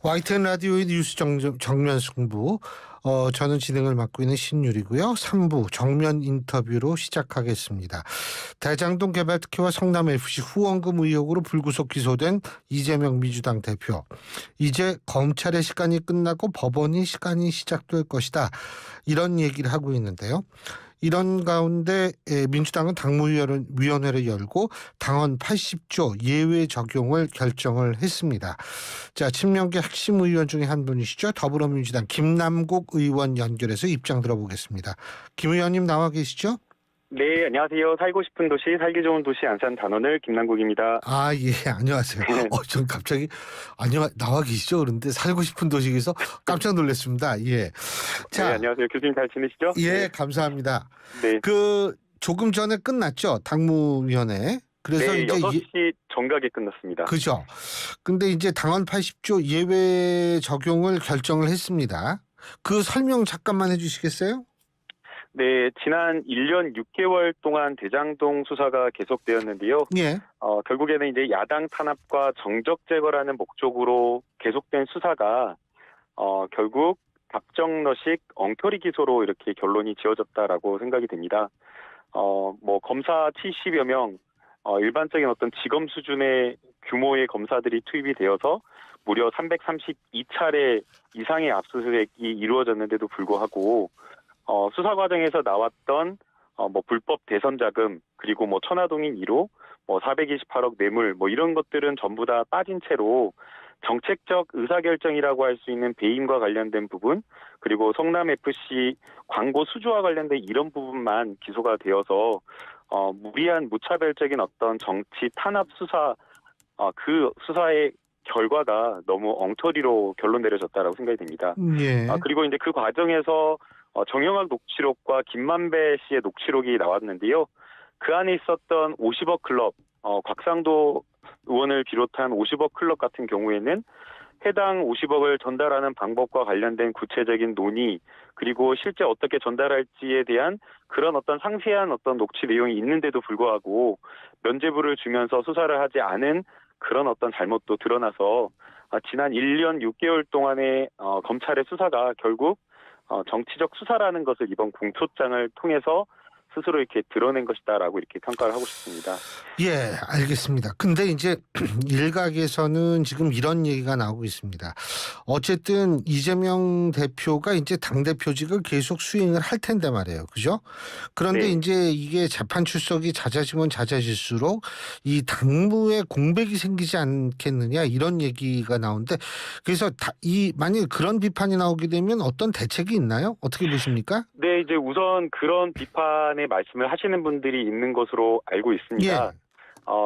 YTN 라디오의 뉴스 정면 승부. 저는 진행을 맡고 있는 신율이고요. 3부 정면 인터뷰로 시작하겠습니다. 대장동 개발 특혜와 성남FC 후원금 의혹으로 불구속 기소된 이재명 민주당 대표. 이제 검찰의 시간이 끝나고 법원의 시간이 시작될 것이다. 이런 얘기를 하고 있는데요. 이런 가운데 민주당은 당무위원회를 열고 당원 80조 예외 적용을 결정을 했습니다. 자, 친명계 핵심 의원 중에 한 분이시죠. 더불어민주당 김남국 의원 연결해서 입장 들어보겠습니다. 김 의원님 나와 계시죠? 네, 안녕하세요. 살고 싶은 도시, 살기 좋은 도시 안산 단원을 김남국입니다. 아, 예, 안녕하세요. 전 갑자기 나와 계시죠? 그런데 살고 싶은 도시에서 깜짝 놀랐습니다. 예. 자, 네, 안녕하세요. 교수님 잘 지내시죠? 예, 네. 감사합니다. 네. 조금 전에 끝났죠? 당무위원회. 그래서 네, 이제 6시 정각에 끝났습니다. 그죠. 근데 이제 당원 80조 예외 적용을 결정을 했습니다. 그 설명 잠깐만 해주시겠어요? 네, 지난 1년 6개월 동안 대장동 수사가 계속되었는데요. 예. 결국에는 이제 야당 탄압과 정적 제거라는 목적으로 계속된 수사가 결국 답정너식 엉터리 기소로 이렇게 결론이 지어졌다라고 생각이 됩니다. 검사 70여 명, 일반적인 어떤 지검 수준의 규모의 검사들이 투입이 되어서 무려 332차례 이상의 압수수색이 이루어졌는데도 불구하고 수사 과정에서 나왔던 불법 대선 자금, 그리고 천화동인 1호, 428억 뇌물 이런 것들은 전부 다 빠진 채로 정책적 의사결정이라고 할 수 있는 배임과 관련된 부분, 그리고 성남FC 광고 수주와 관련된 이런 부분만 기소가 되어서 무리한 무차별적인 어떤 정치 탄압 수사, 그 수사의 결과가 너무 엉터리로 결론 내려졌다라고 생각이 됩니다. 예. 그리고 이제 그 과정에서 정영학 녹취록과 김만배 씨의 녹취록이 나왔는데요. 그 안에 있었던 50억 클럽, 곽상도 의원을 비롯한 50억 클럽 같은 경우에는 해당 50억을 전달하는 방법과 관련된 구체적인 논의, 그리고 실제 어떻게 전달할지에 대한 그런 어떤 상세한 어떤 녹취 내용이 있는데도 불구하고 면죄부를 주면서 수사를 하지 않은 그런 어떤 잘못도 드러나서 지난 1년 6개월 동안의 검찰의 수사가 결국 정치적 수사라는 것을 이번 공소장을 통해서 스스로 이렇게 드러낸 것이다라고 이렇게 평가를 하고 싶습니다. 예, 알겠습니다. 근데 이제 일각에서는 지금 이런 얘기가 나오고 있습니다. 어쨌든 이재명 대표가 이제 당대표직을 계속 수행을 할 텐데 말이에요. 그죠? 그런데 네. 이제 이게 재판 출석이 잦아지면 잦아질수록 이 당무에 공백이 생기지 않겠느냐 이런 얘기가 나오는데, 그래서 만약에 그런 비판이 나오게 되면 어떤 대책이 있나요? 어떻게 보십니까? 네, 이제 우선 그런 비판의 말씀을 하시는 분들이 있는 것으로 알고 있습니다. 예.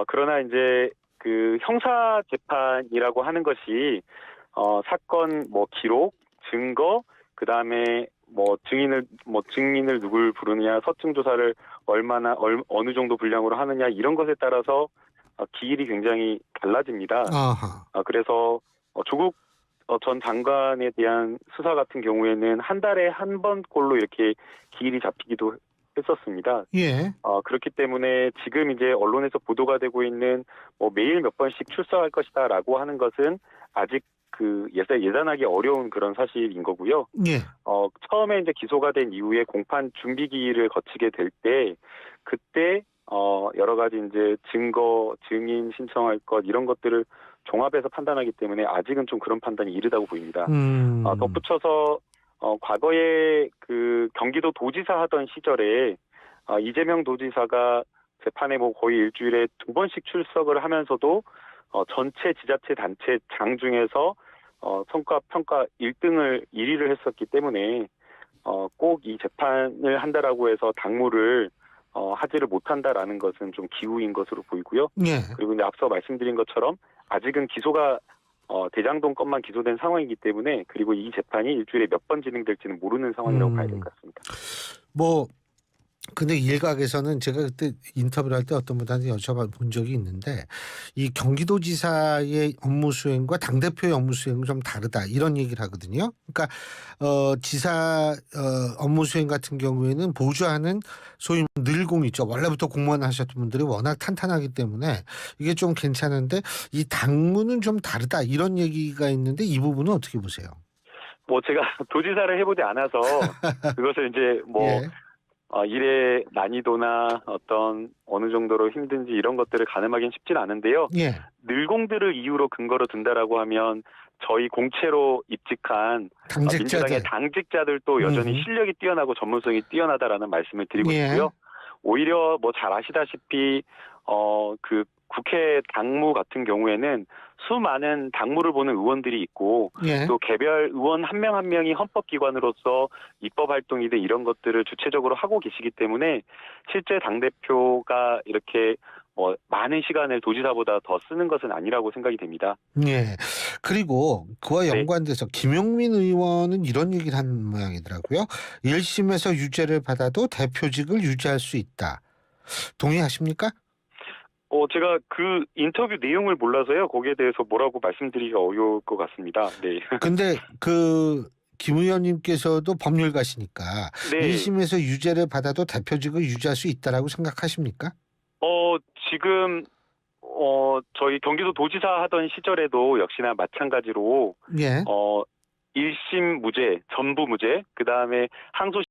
그러나 이제 그 형사 재판이라고 하는 것이 사건 기록, 증거, 그다음에 증인을 누굴 부르느냐, 서증 조사를 어느 정도 분량으로 하느냐 이런 것에 따라서 기일이 굉장히 달라집니다. 아하. 그래서 조국 전 장관에 대한 수사 같은 경우에는 한 달에 한 번꼴로 이렇게 기일이 잡히기도 했었습니다. 예. 그렇기 때문에 지금 이제 언론에서 보도가 되고 있는 매일 몇 번씩 출석할 것이다라고 하는 것은 아직 예단하기 어려운 그런 사실인 거고요. 예. 처음에 이제 기소가 된 이후에 공판 준비 기일을 거치게 될 때 그때 여러 가지 이제 증거, 증인 신청할 것 이런 것들을 종합해서 판단하기 때문에 아직은 좀 그런 판단이 이르다고 보입니다. 덧붙여서 과거에 그 경기도 도지사 하던 시절에 이재명 도지사가 재판에 거의 일주일에 2번씩 출석을 하면서도 전체 지자체 단체 장 중에서 성과 평가 1위를 했었기 때문에 꼭 이 재판을 한다라고 해서 당무를 하지를 못한다라는 것은 좀 기우인 것으로 보이고요. 예. 그리고 이제 앞서 말씀드린 것처럼 아직은 기소가 대장동 건만 기소된 상황이기 때문에, 그리고 이 재판이 일주일에 몇 번 진행될지는 모르는 상황이라고 봐야 될 것 같습니다. 근데 일각에서는 제가 그때 인터뷰를 할 때 어떤 분한테 여쭤본 적이 있는데 이 경기도지사의 업무 수행과 당대표의 업무 수행은 좀 다르다 이런 얘기를 하거든요. 그러니까 지사 업무 수행 같은 경우에는 보좌하는 소위 늘공 있죠. 원래부터 공무원 하셨던 분들이 워낙 탄탄하기 때문에 이게 좀 괜찮은데 이 당무는 좀 다르다 이런 얘기가 있는데 이 부분은 어떻게 보세요? 뭐 제가 도지사를 해보지 않아서 그것을 이제 뭐 예. 일의 난이도나 어떤 어느 정도로 힘든지 이런 것들을 가늠하기는 쉽진 않은데요. 예. 늘공들을 이유로 근거로 든다라고 하면 저희 공채로 입직한 민주당의 당직자들. 당직자들도 여전히 음흠. 실력이 뛰어나고 전문성이 뛰어나다라는 말씀을 드리고 예. 싶고요. 오히려 뭐 잘 아시다시피 그 국회 당무 같은 경우에는 수많은 당무를 보는 의원들이 있고 예. 또 개별 의원 한 명 한 명이 헌법기관으로서 입법 활동이든 이런 것들을 주체적으로 하고 계시기 때문에 실제 당대표가 이렇게 뭐 많은 시간을 도지사보다 더 쓰는 것은 아니라고 생각이 됩니다. 예. 그리고 그와 네. 연관돼서 김용민 의원은 이런 얘기를 한 모양이더라고요. 1심에서 유죄를 받아도 대표직을 유지할 수 있다. 동의하십니까? 제가 그 인터뷰 내용을 몰라서요. 거기에 대해서 뭐라고 말씀드리기가 어려울 것 같습니다. 네. 근데 김 의원님께서도 법률가시니까 네. 1심에서 유죄를 받아도 대표직을 유지할 수 있다라고 생각하십니까? 지금 저희 경기도 도지사 하던 시절에도 역시나 마찬가지로 예. 1심 무죄, 전부 무죄, 그다음에 항소